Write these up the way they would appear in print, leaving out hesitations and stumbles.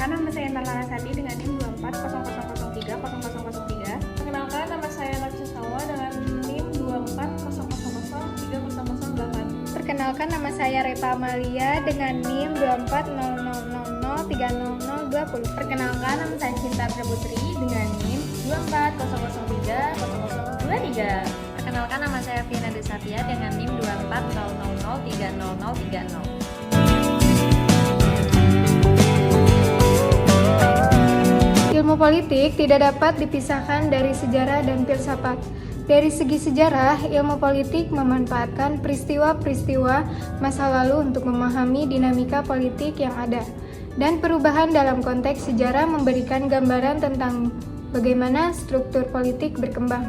Perkenalkan, nama saya Intan Larasati dengan NIM 2400030003. Perkenalkan, nama saya Nafisa Sawa dengan NIM 2400030008. Perkenalkan, nama saya Repa Amalia dengan NIM 240000300020. Perkenalkan, nama saya Cinta Putri dengan NIM 2400300023. Perkenalkan, nama saya Fiana Desapia dengan NIM 2400030030. Ilmu politik tidak dapat dipisahkan dari sejarah dan filsafat. Dari segi sejarah, ilmu politik memanfaatkan peristiwa-peristiwa masa lalu untuk memahami dinamika politik yang ada. Dan perubahan dalam konteks sejarah memberikan gambaran tentang bagaimana struktur politik berkembang.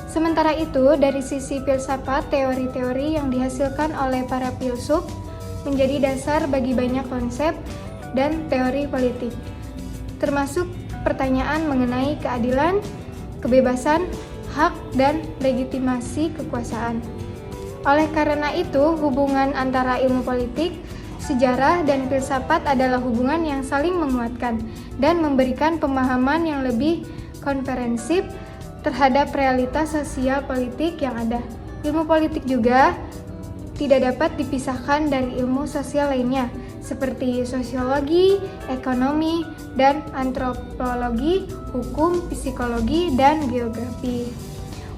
Sementara itu, dari sisi filsafat, teori-teori yang dihasilkan oleh para filsuf menjadi dasar bagi banyak konsep dan teori politik, termasuk pertanyaan mengenai keadilan, kebebasan, hak, dan legitimasi kekuasaan. Oleh karena itu, hubungan antara ilmu politik, sejarah, dan filsafat adalah hubungan yang saling menguatkan dan memberikan pemahaman yang lebih komprehensif terhadap realitas sosial politik yang ada. Ilmu politik juga tidak dapat dipisahkan dari ilmu sosial lainnya, seperti sosiologi, ekonomi, dan antropologi, hukum, psikologi, dan geografi.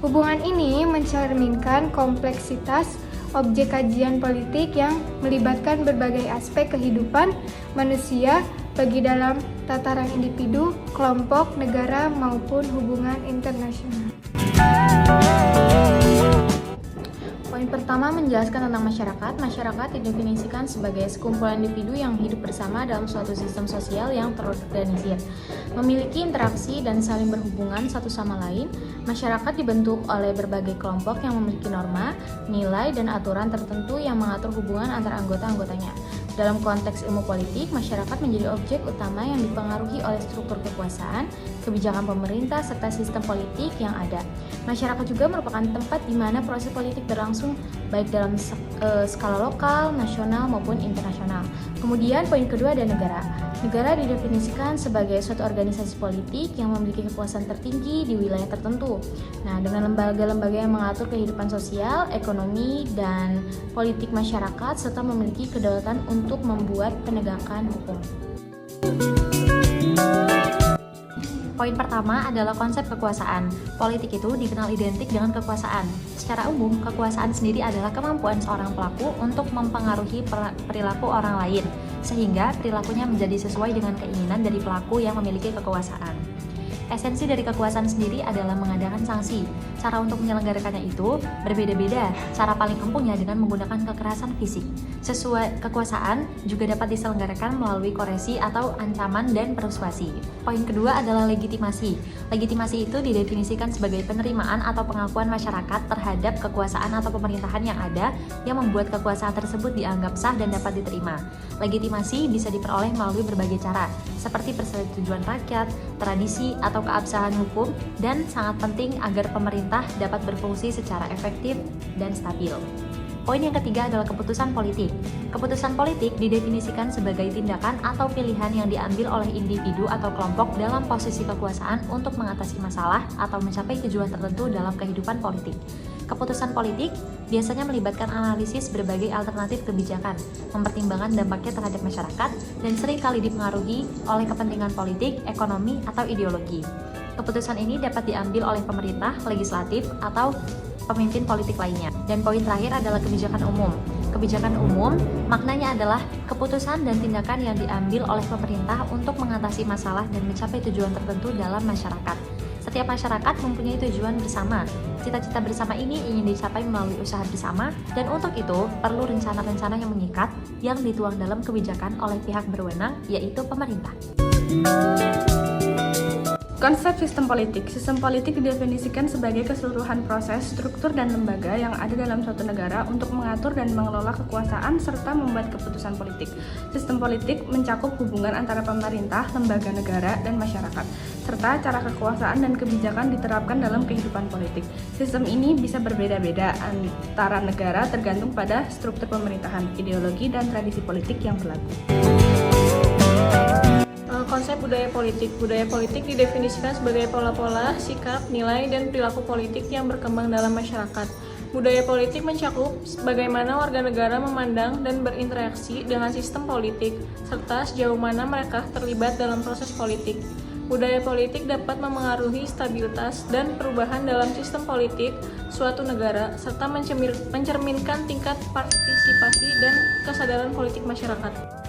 Hubungan ini mencerminkan kompleksitas objek kajian politik yang melibatkan berbagai aspek kehidupan manusia bagi dalam tataran individu, kelompok, negara, maupun hubungan internasional. Poin pertama menjelaskan tentang masyarakat. Masyarakat didefinisikan sebagai sekumpulan individu yang hidup bersama dalam suatu sistem sosial yang terorganisir, memiliki interaksi dan saling berhubungan satu sama lain. Masyarakat dibentuk oleh berbagai kelompok yang memiliki norma, nilai, dan aturan tertentu yang mengatur hubungan antar anggota-anggotanya. Dalam konteks ilmu politik, masyarakat menjadi objek utama yang dipengaruhi oleh struktur kekuasaan, kebijakan pemerintah, serta sistem politik yang ada. Masyarakat juga merupakan tempat di mana proses politik berlangsung baik dalam skala lokal, nasional, maupun internasional. Kemudian poin kedua ada negara. Negara didefinisikan sebagai suatu organisasi politik yang memiliki kekuasaan tertinggi di wilayah tertentu. Nah, dengan lembaga-lembaga yang mengatur kehidupan sosial, ekonomi, dan politik masyarakat, serta memiliki kedaulatan untuk membuat penegakan hukum. Poin pertama adalah konsep kekuasaan. Politik itu dikenal identik dengan kekuasaan. Secara umum, kekuasaan sendiri adalah kemampuan seorang pelaku untuk mempengaruhi perilaku orang lain, sehingga perilakunya menjadi sesuai dengan keinginan dari pelaku yang memiliki kekuasaan. Esensi dari kekuasaan sendiri adalah mengadakan sanksi. Cara untuk menyelenggarakannya itu berbeda-beda. Cara paling ampuhnya dengan menggunakan kekerasan fisik. Sesuai kekuasaan juga dapat diselenggarakan melalui koersi atau ancaman dan persuasi. Poin kedua adalah legitimasi. Legitimasi itu didefinisikan sebagai penerimaan atau pengakuan masyarakat terhadap kekuasaan atau pemerintahan yang ada yang membuat kekuasaan tersebut dianggap sah dan dapat diterima. Legitimasi bisa diperoleh melalui berbagai cara, seperti persetujuan rakyat, tradisi, atau keabsahan hukum, dan sangat penting agar pemerintah dapat berfungsi secara efektif dan stabil. Poin yang ketiga adalah keputusan politik. Keputusan politik didefinisikan sebagai tindakan atau pilihan yang diambil oleh individu atau kelompok dalam posisi kekuasaan untuk mengatasi masalah atau mencapai tujuan tertentu dalam kehidupan politik. Keputusan politik biasanya melibatkan analisis berbagai alternatif kebijakan, mempertimbangkan dampaknya terhadap masyarakat, dan seringkali dipengaruhi oleh kepentingan politik, ekonomi, atau ideologi. Keputusan ini dapat diambil oleh pemerintah, legislatif, atau pemimpin politik lainnya. Dan poin terakhir adalah kebijakan umum. Kebijakan umum maknanya adalah keputusan dan tindakan yang diambil oleh pemerintah untuk mengatasi masalah dan mencapai tujuan tertentu dalam masyarakat. Setiap masyarakat mempunyai tujuan bersama. Cita-cita bersama ini ingin dicapai melalui usaha bersama, dan untuk itu perlu rencana-rencana yang mengikat yang dituang dalam kebijakan oleh pihak berwenang, yaitu pemerintah. Konsep sistem politik. Sistem politik didefinisikan sebagai keseluruhan proses, struktur, dan lembaga yang ada dalam suatu negara untuk mengatur dan mengelola kekuasaan serta membuat keputusan politik. Sistem politik mencakup hubungan antara pemerintah, lembaga negara, dan masyarakat, serta cara kekuasaan dan kebijakan diterapkan dalam kehidupan politik. Sistem ini bisa berbeda-beda antara negara tergantung pada struktur pemerintahan, ideologi, dan tradisi politik yang berlaku. konsep budaya politik. Budaya politik didefinisikan sebagai pola-pola, sikap, nilai, dan perilaku politik yang berkembang dalam masyarakat. Budaya politik mencakup bagaimana warga negara memandang dan berinteraksi dengan sistem politik, serta sejauh mana mereka terlibat dalam proses politik. Budaya politik dapat memengaruhi stabilitas dan perubahan dalam sistem politik suatu negara, serta mencerminkan tingkat partisipasi dan kesadaran politik masyarakat.